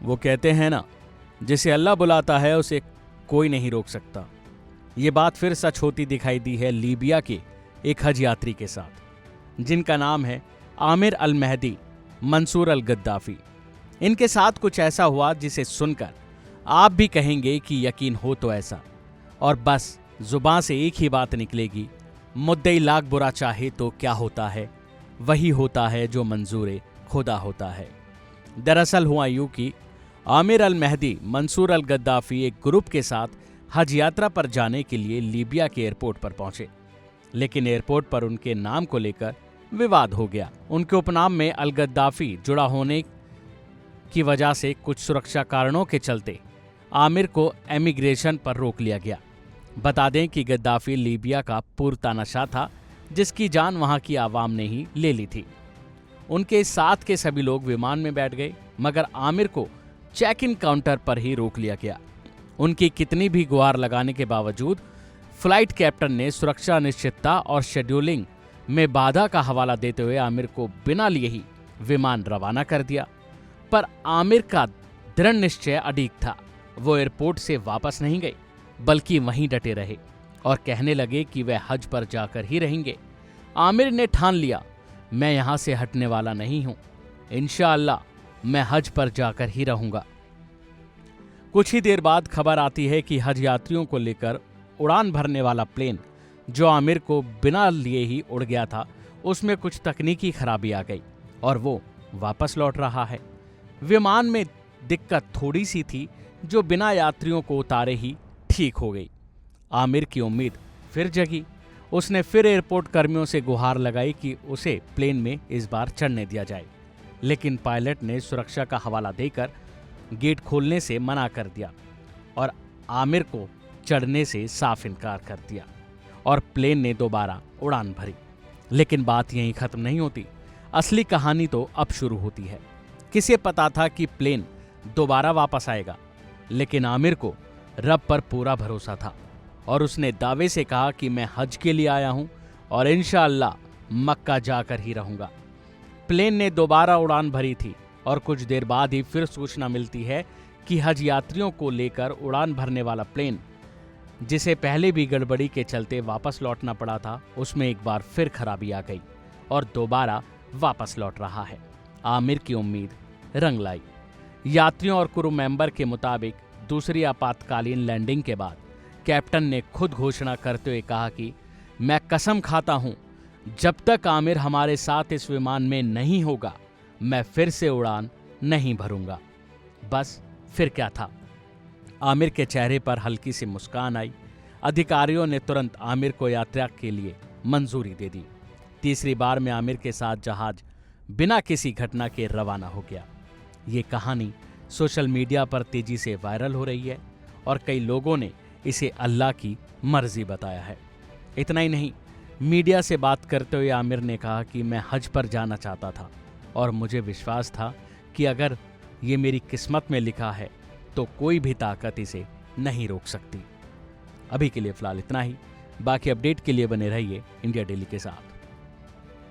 वो कहते हैं ना, जिसे अल्लाह बुलाता है उसे कोई नहीं रोक सकता। ये बात फिर सच होती दिखाई दी है लीबिया के एक हज यात्री के साथ, जिनका नाम है आमिर अल महदी मंसूर अल गद्दाफी। इनके साथ कुछ ऐसा हुआ जिसे सुनकर आप भी कहेंगे कि यकीन हो तो ऐसा, और बस जुबान से एक ही बात निकलेगी, मुद्दई लाख बुरा चाहे तो क्या होता है, वही होता है जो मंजूर खुदा होता है। दरअसल हुआ यूं कि आमिर अल महदी मंसूर अल गद्दाफी एक ग्रुप के साथ हज यात्रा पर जाने के लिए लीबिया के एयरपोर्ट पर पहुंचे, लेकिन एयरपोर्ट पर उनके नाम को लेकर विवाद हो गया। उनके उपनाम में अल गद्दाफी जुड़ा होने की वजह से कुछ सुरक्षा कारणों के चलते आमिर को इमिग्रेशन पर रोक लिया गया। बता दें कि गद्दाफी लीबिया का पुरतानशा था, जिसकी जान वहां की आवाम ने ही ले ली थी। उनके साथ के सभी लोग विमान में बैठ गए, मगर आमिर को चेक इन काउंटर पर ही रोक लिया गया। उनकी कितनी भी गुहार लगाने के बावजूद फ्लाइट कैप्टन ने सुरक्षा अनिश्चितता और शेड्यूलिंग में बाधा का हवाला देते हुए आमिर को बिना लिए ही विमान रवाना कर दिया। पर आमिर का दृढ़ निश्चय अडिग था। वो एयरपोर्ट से वापस नहीं गए, बल्कि वहीं डटे रहे और कहने लगे कि वह हज पर जाकर ही रहेंगे। आमिर ने ठान लिया, मैं यहां से हटने वाला नहीं हूं, इंशाअल्लाह मैं हज पर जाकर ही रहूंगा। कुछ ही देर बाद खबर आती है कि हज यात्रियों को लेकर उड़ान भरने वाला प्लेन जो आमिर को बिना लिए ही उड़ गया था, उसमें कुछ तकनीकी खराबी आ गई और वो वापस लौट रहा है। विमान में दिक्कत थोड़ी सी थी जो बिना यात्रियों को उतारे ही ठीक हो गई। आमिर की उम्मीद फिर जगी। उसने फिर एयरपोर्ट कर्मियों से गुहार लगाई कि उसे प्लेन में इस बार चढ़ने दिया जाए, लेकिन पायलट ने सुरक्षा का हवाला देकर गेट खोलने से मना कर दिया और आमिर को चढ़ने से साफ इनकार कर दिया और प्लेन ने दोबारा उड़ान भरी। लेकिन बात यहीं खत्म नहीं होती, असली कहानी तो अब शुरू होती है। किसे पता था कि प्लेन दोबारा वापस आएगा, लेकिन आमिर को रब पर पूरा भरोसा था और उसने दावे से कहा कि मैं हज के लिए आया हूं और इंशाअल्लाह मक्का जाकर ही रहूंगा। प्लेन ने दोबारा उड़ान भरी थी और कुछ देर बाद ही फिर सूचना मिलती है कि हज यात्रियों को लेकर उड़ान भरने वाला प्लेन, जिसे पहले भी गड़बड़ी के चलते वापस लौटना पड़ा था, उसमें एक बार फिर खराबी आ गई और दोबारा वापस लौट रहा है। आमिर की उम्मीद रंग लाई। यात्रियों और क्रू मेंबर के मुताबिक दूसरी आपातकालीन लैंडिंग के बाद कैप्टन ने खुद घोषणा करते हुए कहा कि मैं कसम खाता हूं, जब तक आमिर हमारे साथ इस विमान में नहीं होगा मैं फिर से उड़ान नहीं भरूंगा। बस फिर क्या था, आमिर के चेहरे पर हल्की सी मुस्कान आई। अधिकारियों ने तुरंत आमिर को यात्रा के लिए मंजूरी दे दी। तीसरी बार में आमिर के साथ जहाज बिना किसी घटना के रवाना हो गया। ये कहानी सोशल मीडिया पर तेजी से वायरल हो रही है और कई लोगों ने इसे अल्लाह की मर्जी बताया है। इतना ही नहीं, मीडिया से बात करते हुए आमिर ने कहा कि मैं हज पर जाना चाहता था और मुझे विश्वास था कि अगर ये मेरी किस्मत में लिखा है तो कोई भी ताकत इसे नहीं रोक सकती। अभी के लिए फिलहाल इतना ही। बाकी अपडेट के लिए बने रहिए इंडिया डेली के साथ।